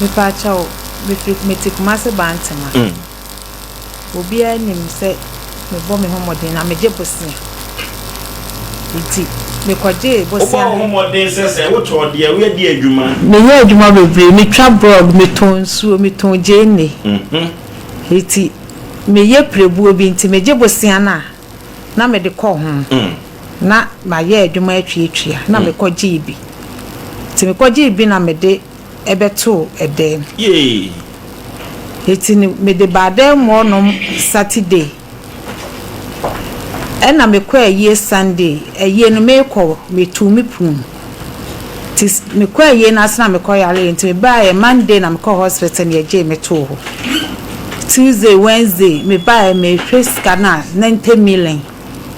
Me pacho me take masse bantama. Obi anim say me bo me homodin na me je bosia. Iti me kwaje bosia. Obo homodin say wo to de we de adwuma. Me ye adwuma bebre me twa blog me ton suo me ton jene. Iti me ye prebu obi nti me je bosia na me de kɔ ho. Na ma ye adwuma atwa na me kwaje ibi. Ti me kwaje ibi na me de ebeto edem. Ye. Iti ni me de bade mo no Saturday. Ena me kwa ye Sunday, eye no me kɔ me tu me pum. Tis me kwa ye na asna me kɔ yare nti me ba ye Monday na me kɔ hospital na ye me to ho. Tuesday, Wednesday me ba ye me freska na 90 million.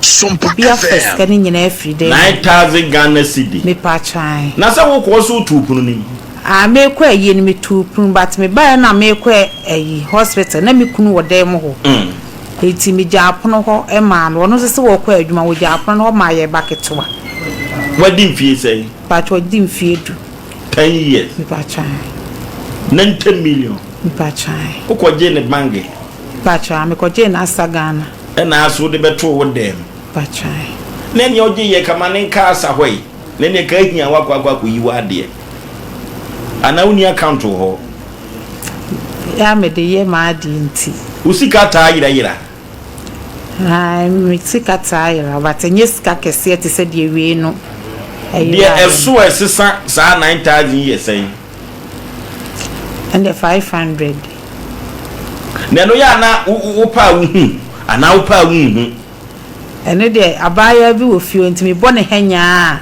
SOMPA Bia freska ni nyina every day. 9,000 Ghana cedi. Me pa try. Na sa wo kɔ so tu punu ni. Me kwa ye ni me tu pum but me ba ye na me kwa hospital na me kunu wo dem ho. Eti mi japono ho e ma no no se wo kwa adwuma wo japono ho ma ye baketwa Wadi mfie say but wadi mfie du 10 years mi pa try 90 million mi pa try ukoje ne bange pa try me koje na Sagana e na aso de beto wo dem pa try na ne oje ye kama ne nka asa hoi na ne ka hia wakwa ko yiwa de ana uni account ho ya me de ye ma di nti usika ta yira ai mi sika ta yira but enye sika kese te se de wie no de eso esesa sa 9,000 years say and the 500 na no ya na upa wu ana upa wu ene de abaya bi wo fio nti mi bone hanya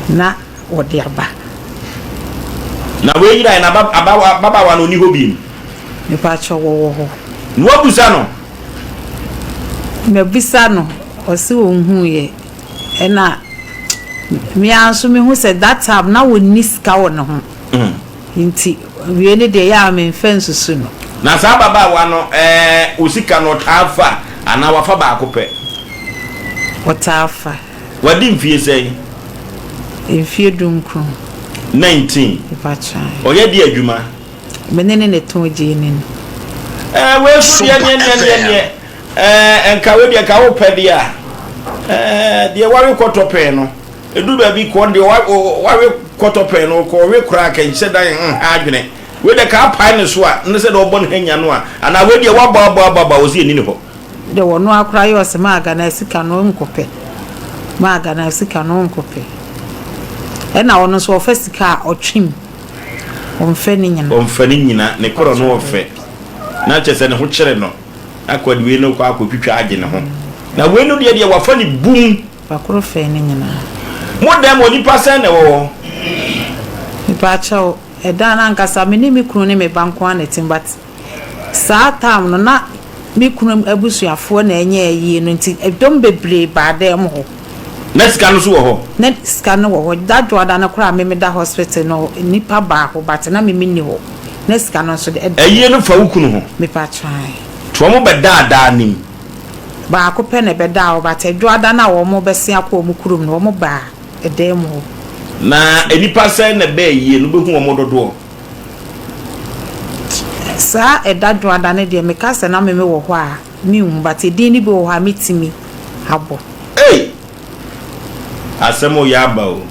na wo de aba na we yira na baba wa no ni hobi mi pa cho wo ho no abusa no me bisa no o si wo hu ye ena mi anso mi hu se that time na wo niska wo no ho nti we ne de ya me fence su no na sa baba wa no osika no tafa ana wafa ba akopɛ otafa wadi mfie sei mfie dunku 19 ipacha oye di adwuma menene ne tonje ni we su ye enka we de ka wo pɛ dia de ware kɔtɔpɛ no edu ba bi ko de ware kɔtɔpɛ no ko we kura ka nse dan adwene we de ka pai ne so a ne se de obɔ ne hanya no a ana we de wababa wo si ni ne ho de wono akura yo se ma aga na sika no nkopɛ ma aga na sika no nkopɛ ena wono so ofesika otwim omfe ni nyina ne koro no ofe na chese ne ho kyere no akwadi we no kwa akotwitwa age ne ho na we no de wafa ni bum bakoro fe ni nyina mo dem oni pasen ne wo ipacha eda na nkasa me ni mi kunu ni me banko anetim but saa tam no na mi kunu abusuafo na enye ayi no nti edom bebre ba dem ho na sika no so wo ho na sika no wo ho that do na kura me da hospital no nipa ba ho but na me ni ho na sika no so de ayi no fa wukunu ho me pa try to mo be da nim ba ko pe ne be da ho but edwo ada na wo mo be se akọ mo kurum no mo ba edem ho na enipa sen na be ayi no be hu mo dodo sa edadwo ada ne de me ka se na me wo ho a mi but edin ni be wo ha mitimi abo asemo ya ba o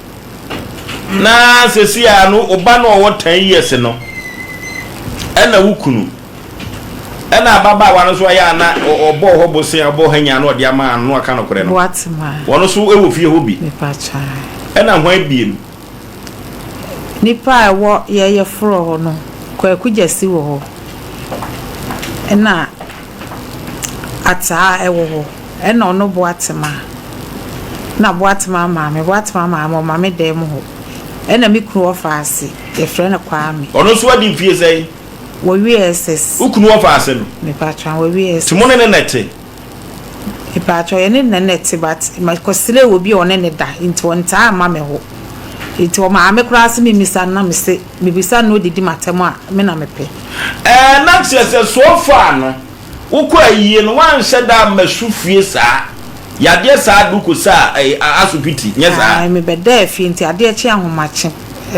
na sesi ya no oba no wo 10 years no ena wukunu ena baba wa no so ya na obo ho bosen obo hanya no de ama no aka no kore no watima wono so ewo fie hobi me pa cha ena ho abiem nipa wo ye fro ho no kwa kujasi wo ho ena ata ewo ho ena ono boatima na boatima ma mama dem ho ena mi kunu ofase e frɛ na kwame ono so adi fie sei wo WSS ukunu ofase no me patwa wo WSS timone ne nete e patwa ye ne nete but ma kosile wo bi one ne da nti won ta ma me ho nti wo ma me kura se mi misa na me se mi bisa no didi matem a me na me pe na se so fa no ukọ ayi no wan hye da masu fie saa yade saa duko saa asupiti nya saa me beda fie nti ade chi ahomache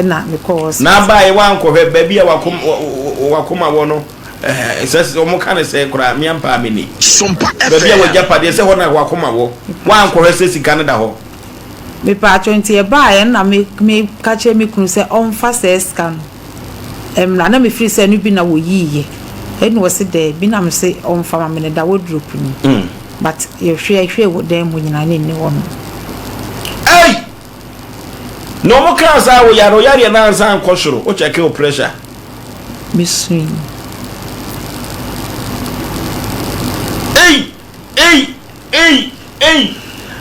na me ko na ba e wan ko hwe ba bia wakoma wo no sese o mo kan se kura mi ampa amini SOMPA ba bia wo japade se ho na wakoma wo wan ko hwe se sika ne da ho me pa 20 e ba ye na me ka che me kunu se on fa se scan na me free se no bi na wo yiye enu wo se de bi na me se on fa me ne da wo drop ni but you hwe wo dem mo nyina ne ni wo no no mo kan sa wo yaro na nsa nkosoro o check your pressure misui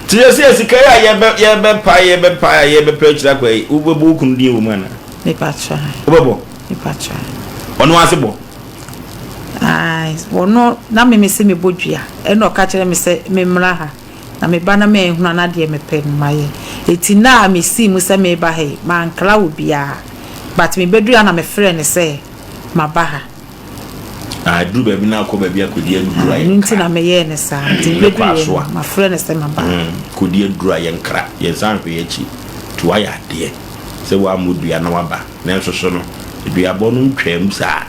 tiye se sika ya ye be pechira kwa yi wo bo kun din wo mana me pa cha wo ono asebo ai wono na me se me bodua e no ka kire me se me mra ha na me ba na me hunu na de me pen maye eti na me si mu se me ba he man kla obia but me bedua na me frɛ ne se ma ba ha du ba bi na ko ba bi akodi adura ye nti na me ye ne sa nti bedua ma frɛ ne se ma ba kodi adura ye nkra ye san hwe ye chi to aya de se wa modua na wa ba na nso so no dua bo no ntwam sa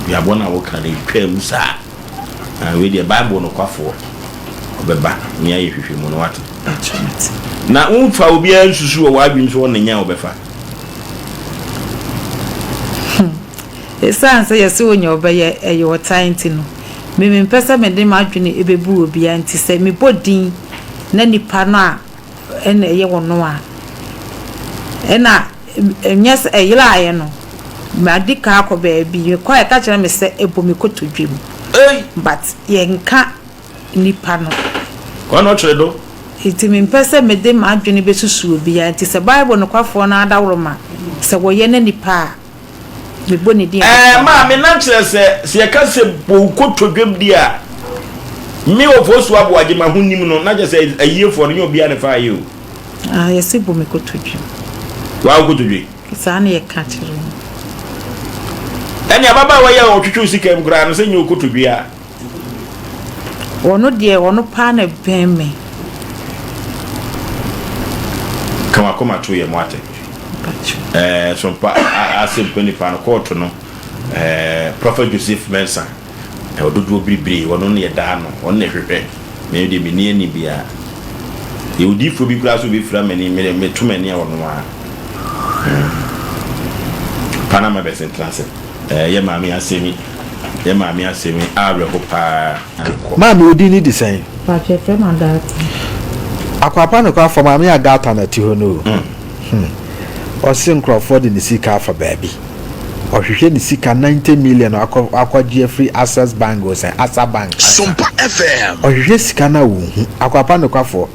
dua bo na wo kan ntwam sa we the bible no kwafo obeba nya ye hwehwe mu no wate na umfa obi ansusu wo adwin so won nya obefa esan say yesi onye obeye eyo tainti no me pesa me de madwene ebebu obi anti say me bodin na nipa no a ene ye wono a ena nyes eyira aye no madika akoba bi ko e ka kire me say ebomi kotodwem but ye nka nipa no kono tredo iti me pesa me de madwene besusu obi anti say bible no kwafo na adawroma say wo ye na nipa me boni dia ma me na kire se ye ka se bo kotodwem dia mi ofosu abo agema hunim no na je se ayefo no obi ane fa ayo yesi bo me kotodwem wa kotodwe sa na ye ka kire eni ababa wa ye otwetwe sika mu kra no se nyo kotodwe a wono de wono pa na bemme kama koma to ye mwate SOMPA asempa ni pan court no Prophet Joseph Mensa ododo bibiri wono ne da no wono ne hwehwe me de bi ne ni bia ye odifo bi kura so bi fra mani me tumani a wono a Panama Basin Transit ye maami asemi awe ko pa maami odi ni design pa che fe mandat akwapa no kwa for maami agata na ti ho no osin Crawford ni sika fa baby ohwehwe ni sika 90 million akwaje free access bank o say asa bank SOMPA FM ohwehwe sika na wo hu akwapa no kwa for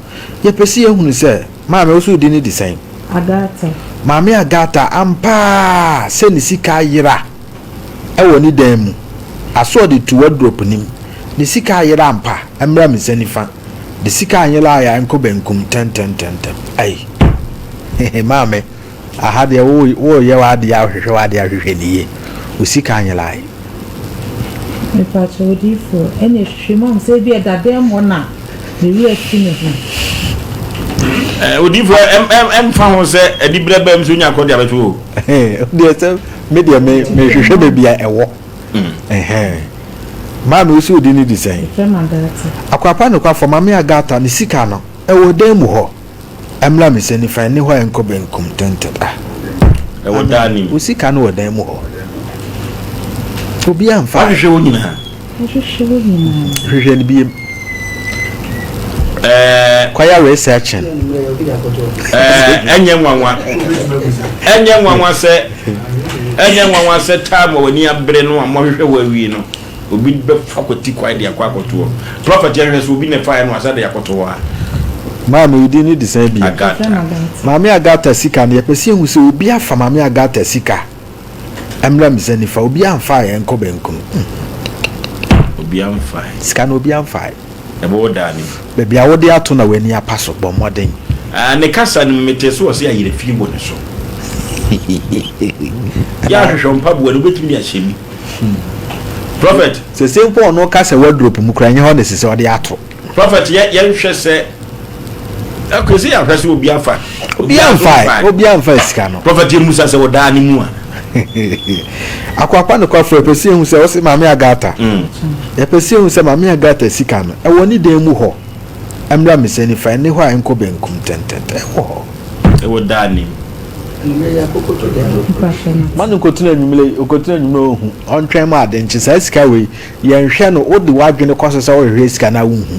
ye pesi ye hunu say maami osu di ni design agata maami agata ampa se ni sika yira ewo ni dan mu aso de to wardrobe nim ni sika yira ampa emra mi sanifa de sika yira ya enko benkum 10 ai maami ahade wo ye wa de ahwehwe wa de ahwehwe niye usika anyelai me pa chodi fo ene hwemam se bi edade mo na me wi atine ho odifo fa ho se adibra bam so nya akodi abeto de se media me hwehwe be bia ewo ma no so di ni design akwapa no kwa for mama agata ni sika no ewo dan mu ho emla me se ni fa ni ho enko benkum tented ewo dani usika no wodan mu ho obi amfa hwehwe wonyina hwehwe ni biem kwaya researching enye nwanwa se time woni abre no amohwehwe wawi no obi be fakoti kwai dia kwakoto prophet yeres obi ne fa no asade yakoto wa maami udi ni design bi maami agata sika ne pesi hu se obi afa maami agata sika emra mi sani fa obi amfa ye enko benkum obi amfa sika no obi amfa ebo dani bebi awode ato na wani apaso bɔ moden ne kasa no meteso wo se ayire fimbo ne so ya hwehwe mpabu no betumi ahyemi prophet se sempo no kasa wardrobe mu kra nye ho ne se ode ato prophet ye hwehwe se akwesi ya hwese obi afa obi amfa sika no prophet Musa se woda ni mu a akwakwa no kwa fro pesi hu se wo se maame agata ya pesi hu se maame agata sika no e woni dan mu ho amra mesani fa ne ho a enko benkum tentente ho e woda ni manu kotuna nyumle okotuna nyumle ohu ontwen ma ade nchi sa sika we ye nhwe no odi wadwene kwaso sa wo hwe sika na wuhu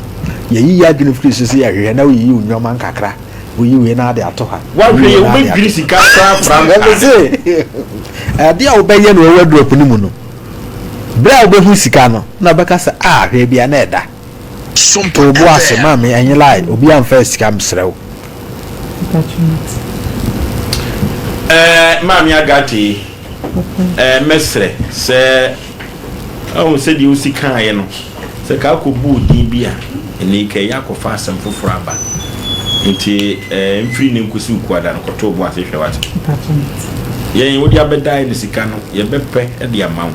ye yi adwene free so se ye hwe na wo yi unyoma nkakra wo yi we na ade ato ha wa hwe ye wo be giri sika fra ade a wo be ye no wo drop ni mu no bra wo be hu sika no na beka sa hwe bia na eda SOMPA obo ase ma me enye lai obi amfa sika msrew Mami agati mesre se o se di usi kan ye no se ka ko bu din bia eni ke ya ko fa asem foforo aba nti mfiri ne nkosi ukuada no koto bo ase hwewate ye wodi abeda ni sika no ye bepe e de amawo